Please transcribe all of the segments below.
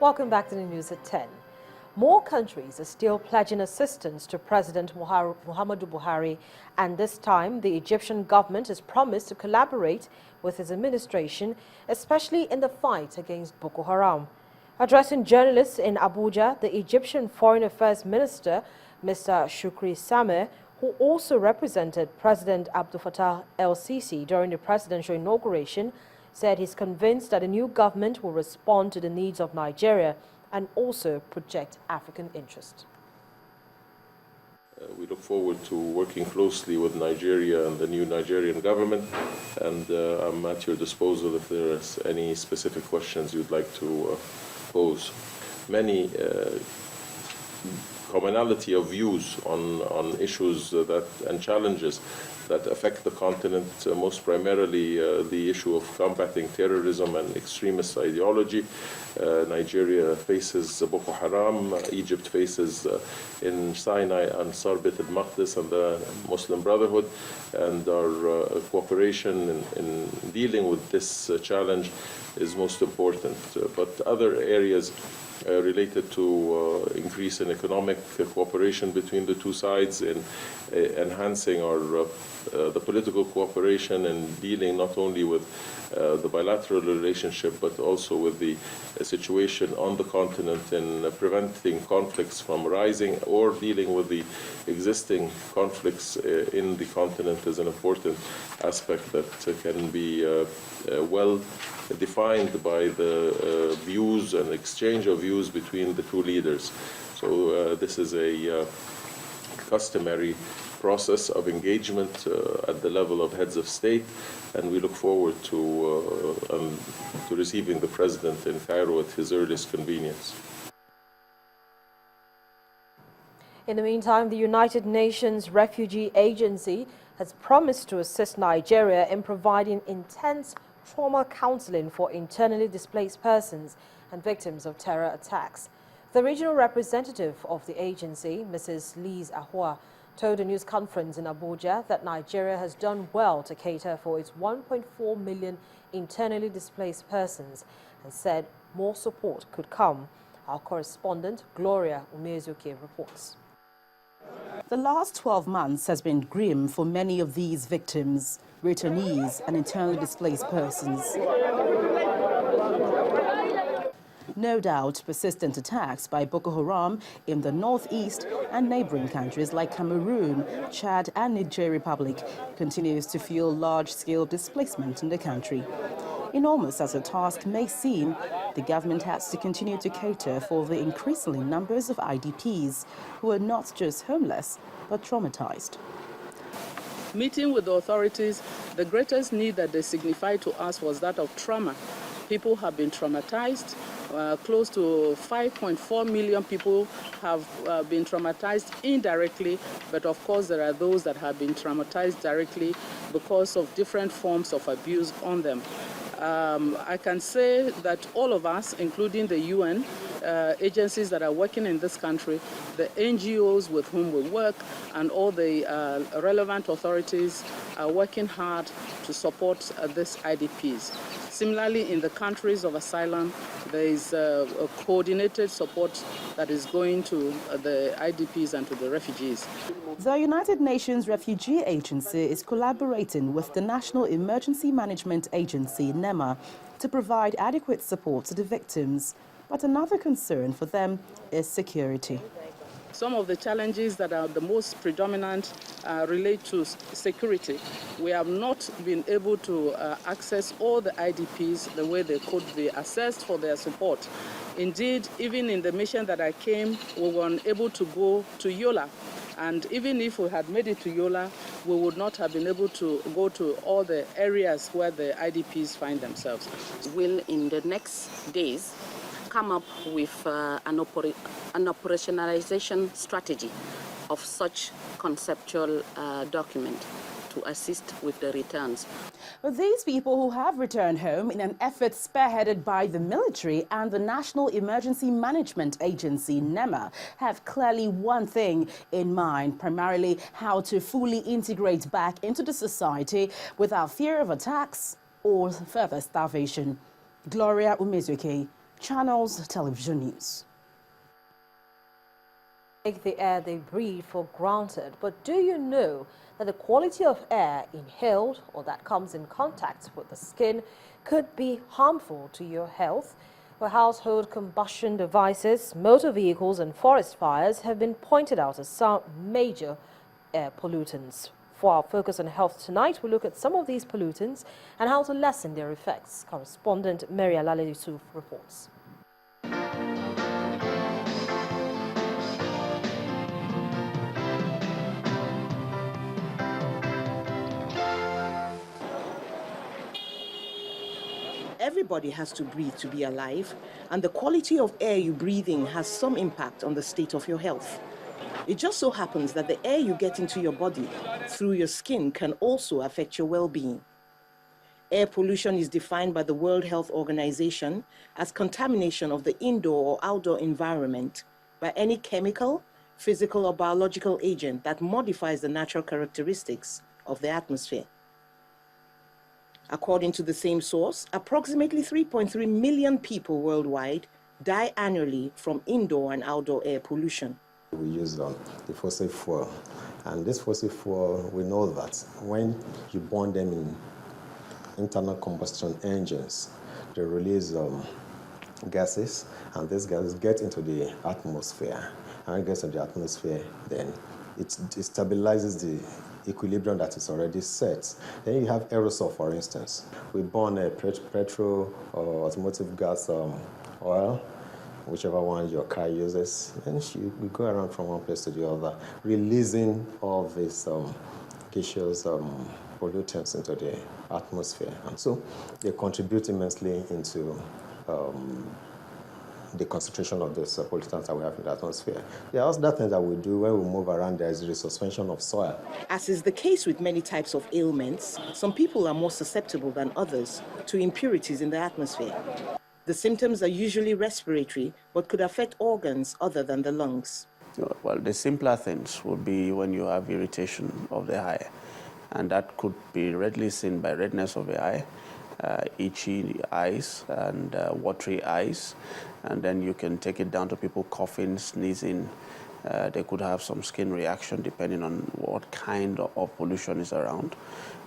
Welcome back to the news at 10. More countries are still pledging assistance to President Muhammadu Buhari, and this time the Egyptian government has promised to collaborate with his administration, especially in the fight against Boko Haram. Addressing journalists in Abuja, the Egyptian Foreign Affairs Minister, Mr. Shukri Sameh, who also represented President Abdel Fattah el-Sisi during the presidential inauguration, said he's convinced that the new government will respond to the needs of Nigeria and also project African interest. We look forward to working closely with Nigeria and the new Nigerian government, and I'm at your disposal if there is any specific questions you'd like to pose. Many commonality of views on issues and challenges that affect the continent, most primarily the issue of combating terrorism and extremist ideology. Nigeria faces Boko Haram, Egypt faces in Sinai Ansar Beit al-Maqdis and the Muslim Brotherhood, and our cooperation in dealing with this challenge is most important. But other areas related to increase in economic cooperation between the two sides, in enhancing the political cooperation and dealing not only with the bilateral relationship but also with the situation on the continent and preventing conflicts from rising or dealing with the existing conflicts in the continent is an important aspect that can be well defined by the views and exchange of views between the two leaders. So this is a customary process of engagement at the level of heads of state, and we look forward to receiving the president in Cairo at his earliest convenience. In the meantime, the United Nations Refugee Agency has promised to assist Nigeria in providing intense trauma counseling for internally displaced persons and victims of terror attacks. The regional representative of the agency, Mrs. Liz Ahua, told a news conference in Abuja that Nigeria has done well to cater for its 1.4 million internally displaced persons and said more support could come. Our correspondent, Gloria Umezuke, reports. The last 12 months has been grim for many of these victims, returnees and internally displaced persons. No doubt, persistent attacks by Boko Haram in the northeast and neighboring countries like Cameroon, Chad and Niger Republic continues to fuel large-scale displacement in the country. Enormous as the task may seem, the government has to continue to cater for the increasing numbers of IDPs who are not just homeless, but traumatized. Meeting with the authorities, the greatest need that they signified to us was that of trauma. People have been traumatized. Close to 5.4 million people have been traumatized indirectly, but of course there are those that have been traumatized directly because of different forms of abuse on them. I can say that all of us, including the UN, agencies that are working in this country, the NGOs with whom we work, and all the relevant authorities are working hard to support these IDPs. Similarly, in the countries of asylum, there is a coordinated support that is going to the IDPs and to the refugees. The United Nations Refugee Agency is collaborating with the National Emergency Management Agency, NEMA, to provide adequate support to the victims. But another concern for them is security. Some of the challenges that are the most predominant relate to security. We have not been able to access all the IDPs the way they could be assessed for their support. Indeed, even in the mission that I came, we were unable to go to Yola. And even if we had made it to Yola, we would not have been able to go to all the areas where the IDPs find themselves. Will, in the next days, come up with an operationalization strategy of such conceptual document to assist with the returns. But these people who have returned home in an effort spearheaded by the military and the National Emergency Management Agency, NEMA, have clearly one thing in mind, primarily how to fully integrate back into the society without fear of attacks or further starvation. Gloria Umezuke, Channels Television News. Take the air they breathe for granted, but do you know that the quality of air inhaled or that comes in contact with the skin could be harmful to your health? Well, household combustion devices, motor vehicles and forest fires have been pointed out as some major air pollutants. For our focus on health tonight, we look at some of these pollutants and how to lessen their effects. Correspondent Mary Alale Yusuf reports. Everybody has to breathe to be alive, and the quality of air you breathe in has some impact on the state of your health. It just so happens that the air you get into your body through your skin can also affect your well-being. Air pollution is defined by the World Health Organization as contamination of the indoor or outdoor environment by any chemical, physical, or biological agent that modifies the natural characteristics of the atmosphere. According to the same source, approximately 3.3 million people worldwide die annually from indoor and outdoor air pollution. We use the fossil fuel, and this fossil fuel, we know that when you burn them in internal combustion engines, they release gases, and these gases get into the atmosphere. And when it gets into the atmosphere, then it stabilizes the equilibrium that is already set. Then you have aerosol, for instance. We burn a petrol or automotive gas oil, whichever one your car uses, and we go around from one place to the other, releasing all these gaseous pollutants into the atmosphere. And so they contribute immensely into the concentration of those pollutants that we have in the atmosphere. There are other things that we do when we move around. There is the resuspension of soil. As is the case with many types of ailments, some people are more susceptible than others to impurities in the atmosphere. The symptoms are usually respiratory, but could affect organs other than the lungs. Well, the simpler things would be when you have irritation of the eye, and that could be readily seen by redness of the eye, itchy eyes, and watery eyes. And then you can take it down to people coughing, sneezing. They could have some skin reaction depending on what kind of pollution is around.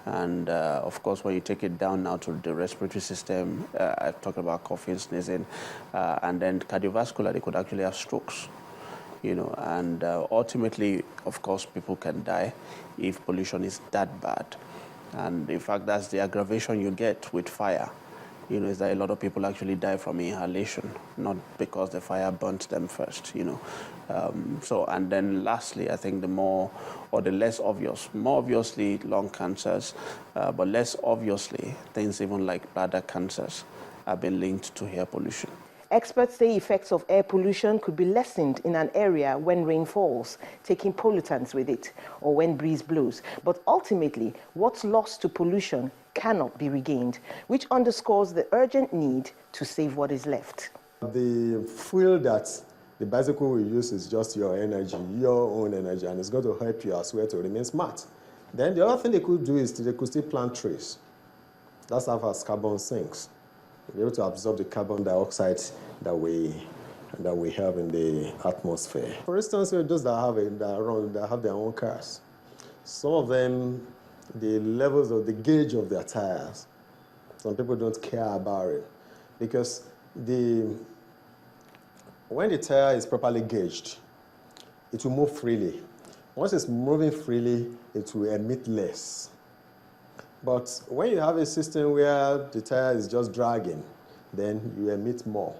And of course, when you take it down now to the respiratory system, I talked about coughing, sneezing, and then cardiovascular, they could actually have strokes. And ultimately, of course, people can die if pollution is that bad. And in fact, that's the aggravation you get with fire. Is that a lot of people actually die from inhalation, not because the fire burnt them first, and then lastly, I think more obviously lung cancers, but less obviously things even like bladder cancers have been linked to air pollution. Experts say effects of air pollution could be lessened in an area when rain falls, taking pollutants with it, or when breeze blows. But ultimately, what's lost to pollution cannot be regained, which underscores the urgent need to save what is left. The fuel that the bicycle will use is just your energy, your own energy, and it's going to help you as well to remain smart. Then the other thing they could do is they could still plant trees. That's how fast carbon sinks. Be able to absorb the carbon dioxide that we have in the atmosphere. For instance, those that have their own cars, some of them, the levels of the gauge of their tires, some people don't care about it because when the tire is properly gauged, it will move freely. Once it's moving freely, it will emit less. But when you have a system where the tire is just dragging, then you emit more.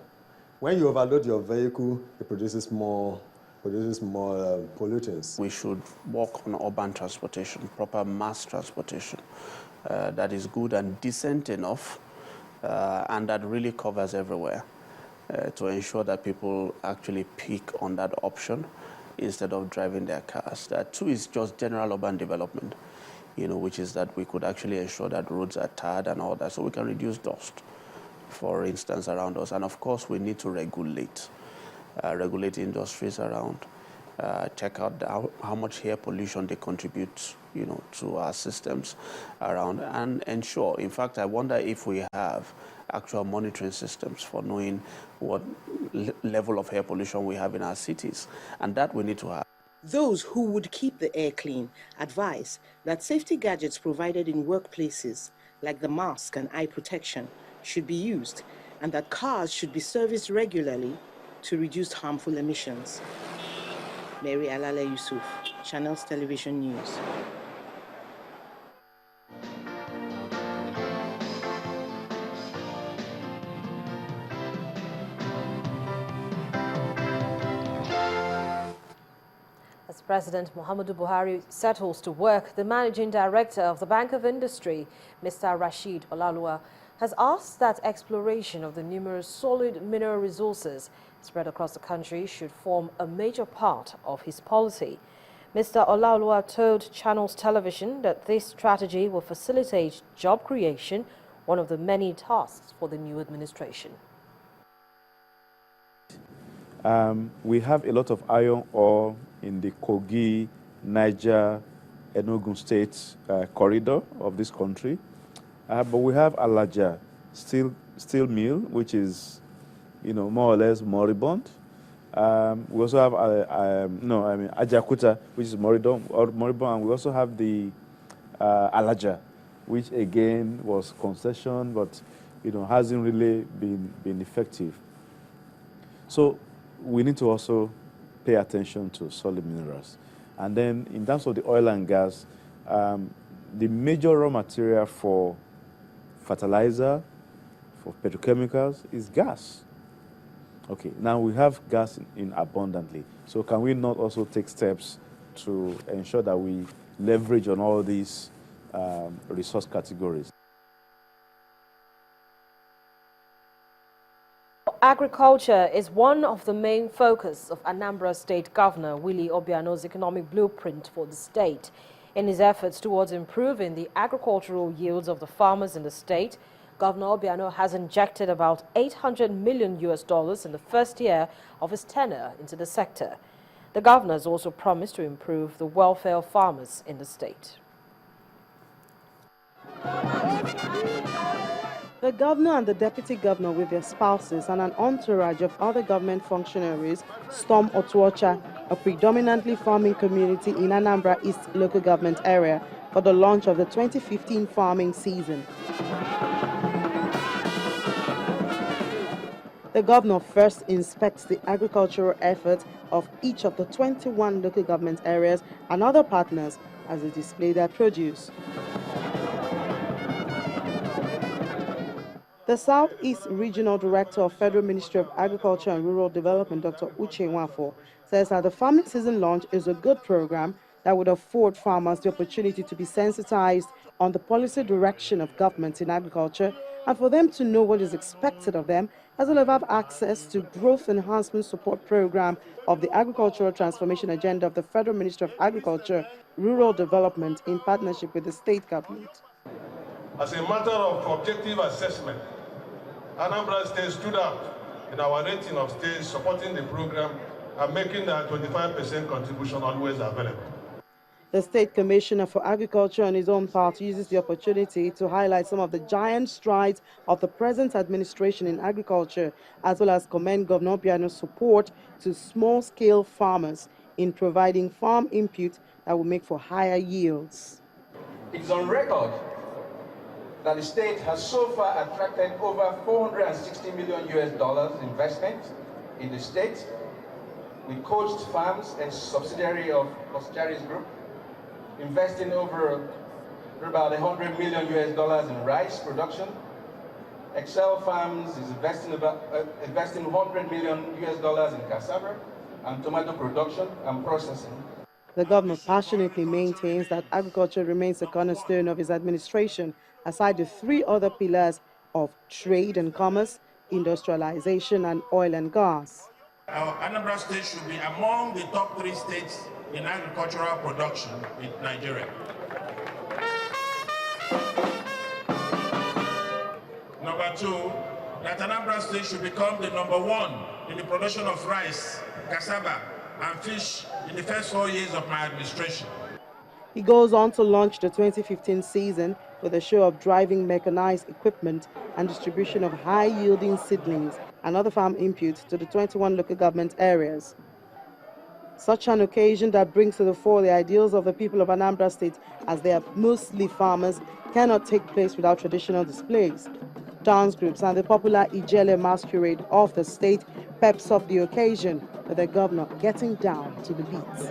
When you overload your vehicle, it produces more pollutants. We should work on urban transportation, proper mass transportation that is good and decent enough and that really covers everywhere to ensure that people actually pick on that option instead of driving their cars. That too is just general urban development, which is that we could actually ensure that roads are tarred and all that so we can reduce dust, for instance, around us. And of course, we need to regulate industries around, check out how much air pollution they contribute, to our systems around, and ensure. In fact, I wonder if we have actual monitoring systems for knowing what level of air pollution we have in our cities. And that we need to have. Those who would keep the air clean advise that safety gadgets provided in workplaces, like the mask and eye protection, should be used, and that cars should be serviced regularly to reduce harmful emissions. Mary Alale Yusuf, Channels Television News. As President Muhammadu Buhari settles to work, the Managing Director of the Bank of Industry, Mr. Rashid Olaoluwa, has asked that exploration of the numerous solid mineral resources spread across the country should form a major part of his policy. Mr. Olaoluwa told Channels Television that this strategy will facilitate job creation, one of the many tasks for the new administration. We have a lot of iron ore in the Kogi, Niger, Enugu State corridor of this country. But we have Alaja steel mill, which is, more or less moribund. We also have Ajakuta, which is moribund, and we also have the Alaja, which again was concession, but hasn't really been effective. So we need to also pay attention to solid minerals. And then in terms of the oil and gas, the major raw material for fertilizer, for petrochemicals is gas. Okay, now we have gas in abundantly. So can we not also take steps to ensure that we leverage on all these resource categories? Agriculture is one of the main focus of Anambra State Governor Willie Obiano's economic blueprint for the state. In his efforts towards improving the agricultural yields of the farmers in the state, Governor Obiano has injected about $800 million in the first year of his tenure into the sector. The governor has also promised to improve the welfare of farmers in the state. The governor and the deputy governor with their spouses and an entourage of other government functionaries stormed Otuocha, a predominantly farming community in Anambra East local government area, for the launch of the 2015 farming season. The governor first inspects the agricultural efforts of each of the 21 local government areas and other partners as they display their produce. The Southeast Regional Director of Federal Ministry of Agriculture and Rural Development, Dr. Uche Nwafo, says that the farming season launch is a good program that would afford farmers the opportunity to be sensitized on the policy direction of government in agriculture and for them to know what is expected of them, as well as have access to growth enhancement support program of the agricultural transformation agenda of the Federal Ministry of Agriculture, Rural Development in partnership with the state government. As a matter of objective assessment, Anambra State stood out in our rating of states supporting the program and making that 25% contribution always available. The State Commissioner for Agriculture on his own part uses the opportunity to highlight some of the giant strides of the present administration in agriculture, as well as commend Governor Obiano's support to small-scale farmers in providing farm input that will make for higher yields. It's on record that the state has so far attracted over $460 million investment in the state, with Coast Farms, a subsidiary of Costaris Group, investing over about $100 million in rice production. Excel Farms is investing $100 million in cassava and tomato production and processing. The governor passionately maintains that agriculture remains a cornerstone of his administration, aside the three other pillars of trade and commerce, industrialization, and oil and gas. Our Anambra State should be among the top 3 states in agricultural production in Nigeria. Number 2, that Anambra State should become the #1 in the production of rice, cassava, and fish in the first 4 years of my administration. He goes on to launch the 2015 season with a show of driving mechanized equipment and distribution of high-yielding seedlings and other farm inputs to the 21 local government areas. Such an occasion that brings to the fore the ideals of the people of Anambra State, as they are mostly farmers, cannot take place without traditional displays. Dance groups and the popular Ijele masquerade of the state peps up the occasion, with the governor getting down to the beats.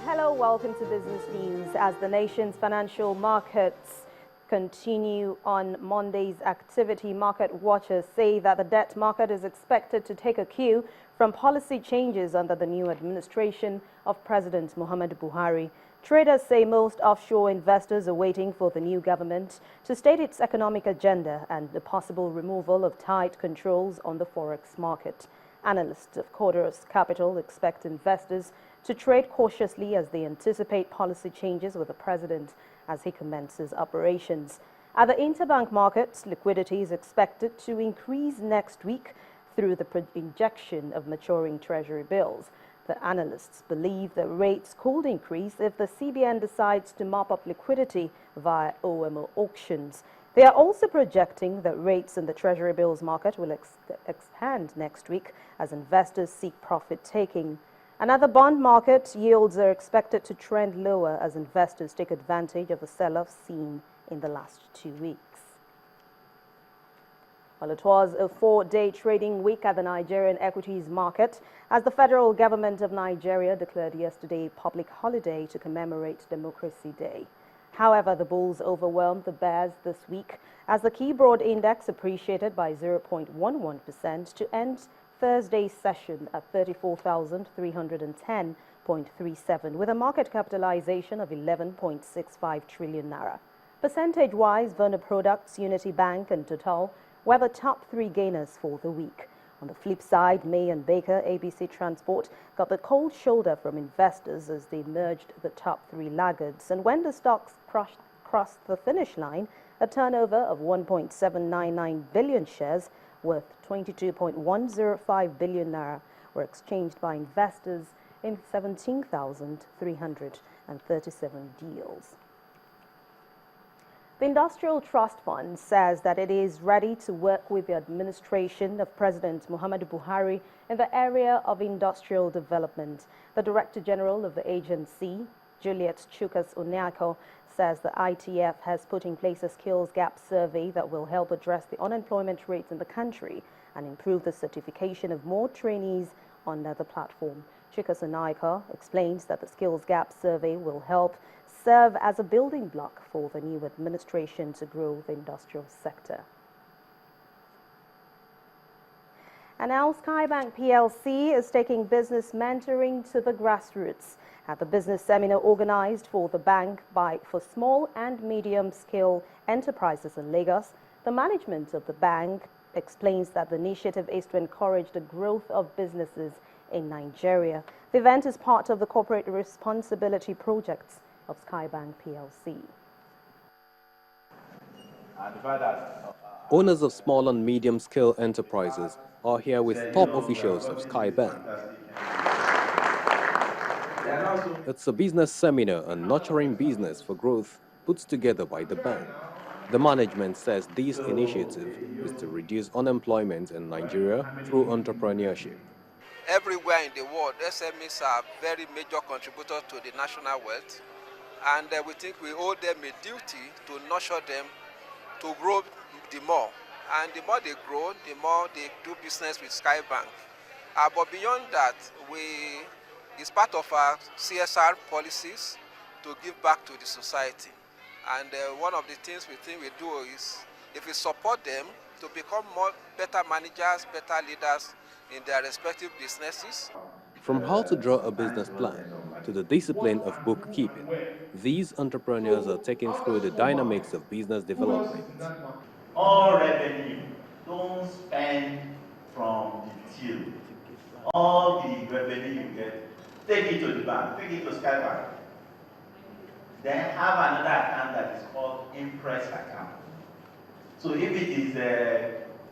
Hello, welcome to Business News. As the nation's financial markets continue on Monday's activity, market watchers say that the debt market is expected to take a cue from policy changes under the new administration of President Muhammadu Buhari. Traders say most offshore investors are waiting for the new government to state its economic agenda and the possible removal of tight controls on the forex market. Analysts of Cordros Capital expect investors to trade cautiously as they anticipate policy changes with the president as he commences operations. At the interbank markets, liquidity is expected to increase next week through the injection of maturing treasury bills. The analysts believe that rates could increase if the CBN decides to mop up liquidity via OMO auctions. They are also projecting that rates in the treasury bills market will expand next week as investors seek profit-taking. And at the bond market, yields are expected to trend lower as investors take advantage of the sell-off seen in the last 2 weeks. Well, it was a 4-day trading week at the Nigerian equities market as the federal government of Nigeria declared yesterday a public holiday to commemorate Democracy Day. However, the bulls overwhelmed the bears this week as the key broad index appreciated by 0.11% to end Thursday's session at 34,310.37 with a market capitalization of 11.65 trillion naira. Percentage-wise, Verna Products, Unity Bank and Total were the top 3 gainers for the week. On the flip side, May and Baker, ABC Transport, got the cold shoulder from investors as they merged the top 3 laggards. And when the stocks crossed the finish line, a turnover of 1.799 billion shares worth 22.105 billion naira were exchanged by investors in 17,337 deals. The Industrial Trust Fund says that it is ready to work with the administration of President Muhammadu Buhari in the area of industrial development. The Director General of the agency, Juliet Chukas Onyako, says the ITF has put in place a skills gap survey that will help address the unemployment rates in the country and improve the certification of more trainees under the platform. Chukas Onyako explains that the skills gap survey will help serve as a building block for the new administration to grow the industrial sector. And now Skybank PLC is taking business mentoring to the grassroots. At the business seminar organized for the bank for small and medium-scale enterprises in Lagos, the management of the bank explains that the initiative is to encourage the growth of businesses in Nigeria. The event is part of the corporate responsibility projects of Skybank PLC. Owners of small and medium-scale enterprises are here with top officials of Skybank. It's a business seminar on nurturing business for growth put together by the bank. The management says this initiative is to reduce unemployment in Nigeria through entrepreneurship. Everywhere in the world, SMEs are very major contributors to the national wealth, and we think we owe them a duty to nurture them to grow the more. And the more they grow, the more they do business with Skybank. But beyond that, it's part of our CSR policies to give back to the society. And one of the things we think we do is, if we support them to become better managers, better leaders in their respective businesses. From how to draw a business plan to the discipline of bookkeeping, these entrepreneurs are taken through the dynamics of business development. All revenue don't spend from the till. All the revenue you get, take it to the bank, take it to Skybank. Then have another account that is called Impress account. So if it is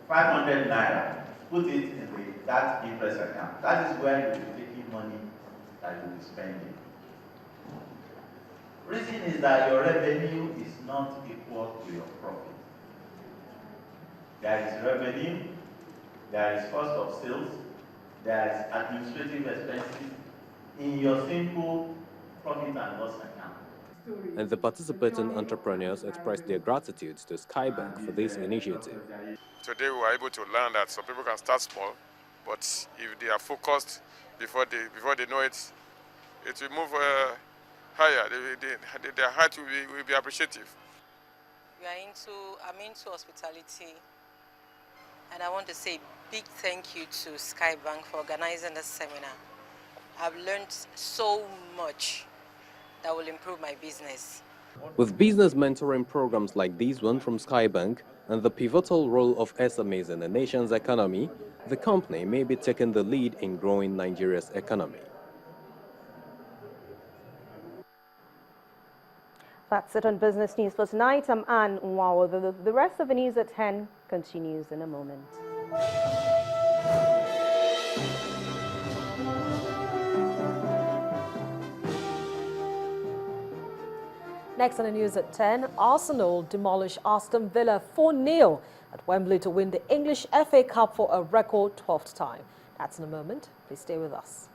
500 naira, put it in that Impress account. That is where you will be taking money that you will be spending. Reason is that your revenue is not equal to your profit. There is revenue, there is cost of sales, there is administrative expenses in your simple profit and loss account. And the participating entrepreneurs expressed their gratitude to Skybank for this initiative. Today we were able to learn that some people can start small, but if they are focused before they know it, it will move higher. Their height will be appreciative. I'm into hospitality, and I want to say big thank you to Skybank for organizing this seminar. I've learned so much that will improve my business. With business mentoring programs like this one from Skybank and the pivotal role of SMEs in the nation's economy, the company may be taking the lead in growing Nigeria's economy. That's it on Business News for tonight. I'm Anne Nwawo. The rest of the news at 10 continues in a moment. Next on the news at 10, Arsenal demolish Aston Villa 4-0 at Wembley to win the English FA Cup for a record 12th time. That's in a moment. Please stay with us.